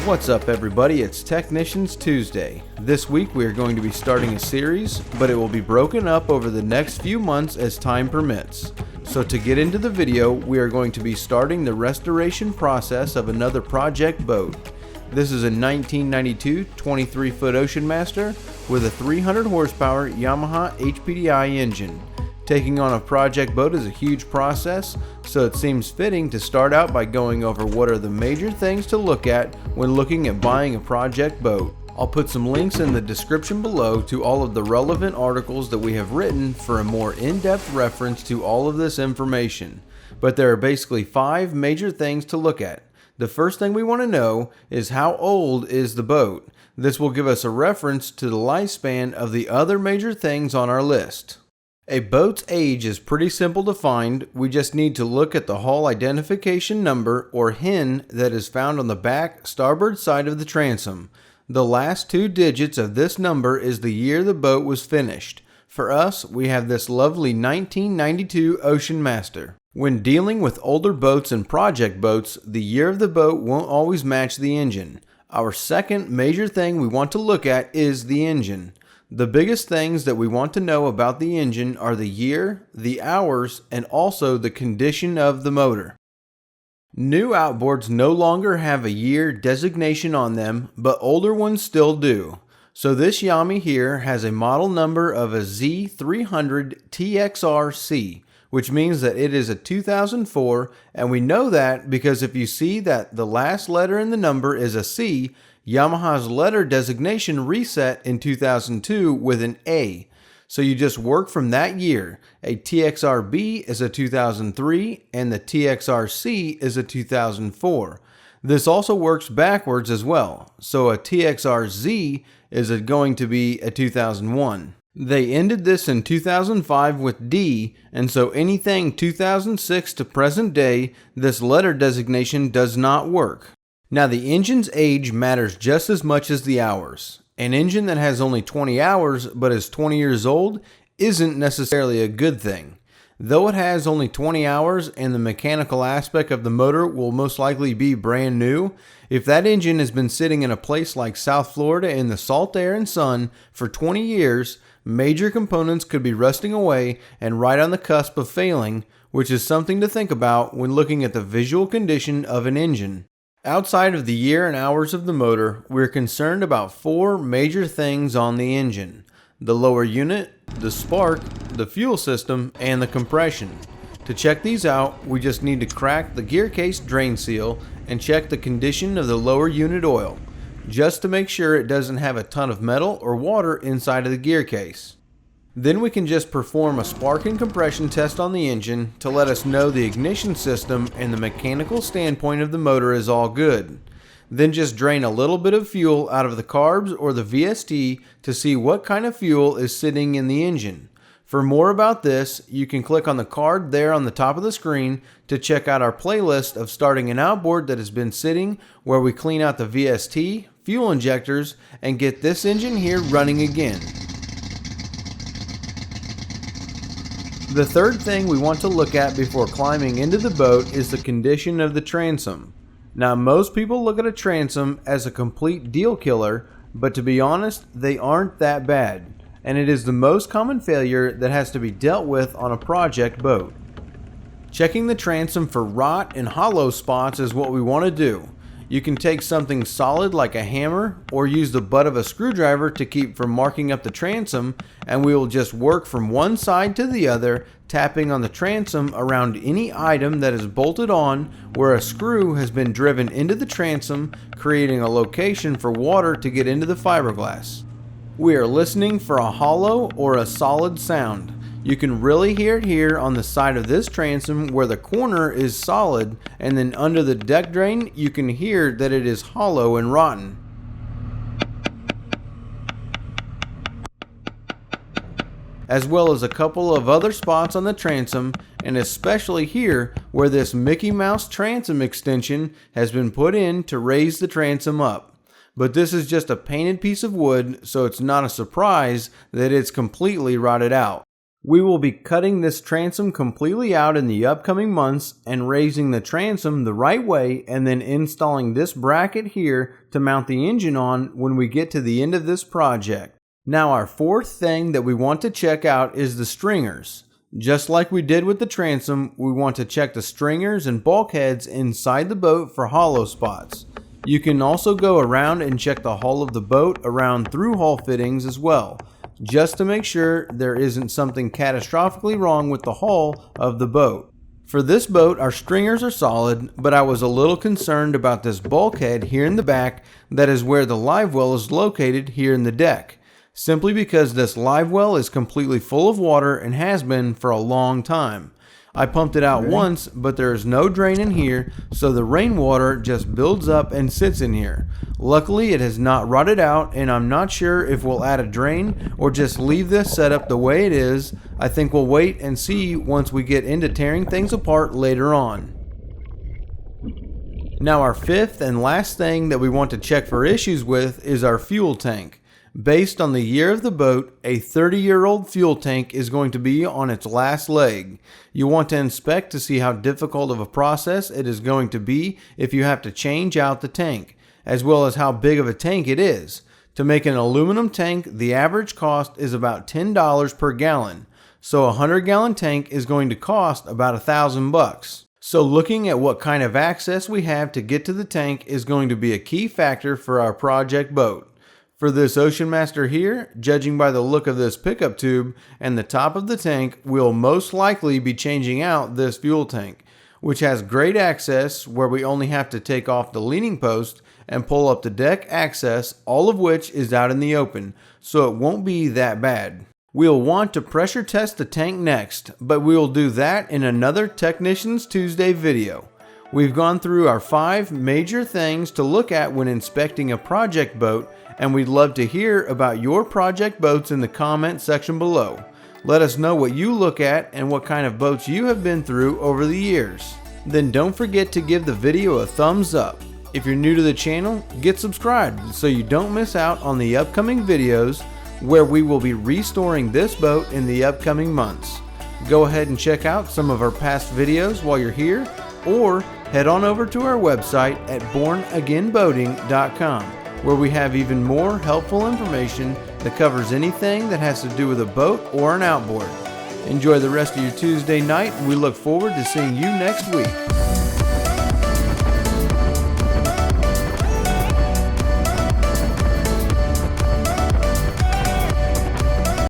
What's up everybody, it's Technicians Tuesday. This week we are going to be starting a series, but it will be broken up over the next few months as time permits. So to get into the video, we are going to be starting the restoration process of another project boat. This is a 1992 23-foot Ocean Master with a 300 horsepower Yamaha HPDI engine. Taking on a project boat is a huge process, so it seems fitting to start out by going over what are the major things to look at when looking at buying a project boat. I'll put some links in the description below to all of the relevant articles that we have written for a more in-depth reference to all of this information. But there are basically 5 major things to look at. The first thing we want to know is how old is the boat. This will give us a reference to the lifespan of the other major things on our list. A boat's age is pretty simple to find. We just need to look at the hull identification number or HIN that is found on the back starboard side of the transom. The last 2 digits of this number is the year the boat was finished. For us, we have this lovely 1992 Ocean Master. When dealing with older boats and project boats, the year of the boat won't always match the engine. Our second major thing we want to look at is the engine. The biggest things that we want to know about the engine are the year, the hours, and also the condition of the motor. New outboards no longer have a year designation on them, but older ones still do. So this Yami here has a model number of a Z300 TXRC, which means that it is a 2004, and we know that because if you see that the last letter in the number is a C, Yamaha's letter designation reset in 2002 with an A. So you just work from that year. A TXRB is a 2003 and the TXRC is a 2004. This also works backwards as well. So a TXRZ is going to be a 2001. They ended this in 2005 with D, and so anything 2006 to present day, this letter designation does not work. Now the engine's age matters just as much as the hours. An engine that has only 20 hours but is 20 years old isn't necessarily a good thing. Though it has only 20 hours and the mechanical aspect of the motor will most likely be brand new, if that engine has been sitting in a place like South Florida in the salt air and sun for 20 years, major components could be rusting away and right on the cusp of failing, which is something to think about when looking at the visual condition of an engine. Outside of the year and hours of the motor, we're concerned about 4 major things on the engine: the lower unit, the spark, the fuel system, and the compression. To check these out, we just need to crack the gear case drain seal and check the condition of the lower unit oil, just to make sure it doesn't have a ton of metal or water inside of the gear case. Then we can just perform a spark and compression test on the engine to let us know the ignition system and the mechanical standpoint of the motor is all good. Then just drain a little bit of fuel out of the carbs or the VST to see what kind of fuel is sitting in the engine. For more about this, you can click on the card there on the top of the screen to check out our playlist of starting an outboard that has been sitting, where we clean out the VST, fuel injectors, and get this engine here running again. The third thing we want to look at before climbing into the boat is the condition of the transom. Now most people look at a transom as a complete deal killer, but to be honest, they aren't that bad, and it is the most common failure that has to be dealt with on a project boat. Checking the transom for rot and hollow spots is what we want to do. You can take something solid like a hammer or use the butt of a screwdriver to keep from marking up the transom, and we will just work from one side to the other, tapping on the transom around any item that is bolted on where a screw has been driven into the transom, creating a location for water to get into the fiberglass. We are listening for a hollow or a solid sound. You can really hear it here on the side of this transom where the corner is solid, and then under the deck drain you can hear that it is hollow and rotten. As well as a couple of other spots on the transom, and especially here where this Mickey Mouse transom extension has been put in to raise the transom up. But this is just a painted piece of wood, so it's not a surprise that it's completely rotted out. We will be cutting this transom completely out in the upcoming months and raising the transom the right way, and then installing this bracket here to mount the engine on when we get to the end of this project. Now our fourth thing that we want to check out is the stringers. Just like we did with the transom, we want to check the stringers and bulkheads inside the boat for hollow spots. You can also go around and check the hull of the boat around through hull fittings as well, just to make sure there isn't something catastrophically wrong with the hull of the boat. For this boat, our stringers are solid, but I was a little concerned about this bulkhead here in the back. That is where the live well is located here in the deck, simply because this live well is completely full of water and has been for a long time. I pumped it out once, but there is no drain in here, so the rainwater just builds up and sits in here. Luckily, it has not rotted out, and I'm not sure if we'll add a drain or just leave this setup the way it is. I think we'll wait and see once we get into tearing things apart later on. Now our fifth and last thing that we want to check for issues with is our fuel tank. Based on the year of the boat, a 30-year-old fuel tank is going to be on its last leg. You want to inspect to see how difficult of a process it is going to be if you have to change out the tank, as well as how big of a tank it is. To make an aluminum tank, the average cost is about $10 per gallon, so a 100-gallon tank is going to cost about $1,000. So looking at what kind of access we have to get to the tank is going to be a key factor for our project boat. For this Ocean Master here, judging by the look of this pickup tube and the top of the tank, we'll most likely be changing out this fuel tank, which has great access where we only have to take off the leaning post and pull up the deck access, all of which is out in the open, so it won't be that bad. We'll want to pressure test the tank next, but we will do that in another Technicians Tuesday video. We've gone through our 5 major things to look at when inspecting a project boat, and we'd love to hear about your project boats in the comment section below. Let us know what you look at and what kind of boats you have been through over the years. Then don't forget to give the video a thumbs up. If you're new to the channel, get subscribed so you don't miss out on the upcoming videos where we will be restoring this boat in the upcoming months. Go ahead and check out some of our past videos while you're here, or head on over to our website at bornagainboating.com, where we have even more helpful information that covers anything that has to do with a boat or an outboard. Enjoy the rest of your Tuesday night, and we look forward to seeing you next week.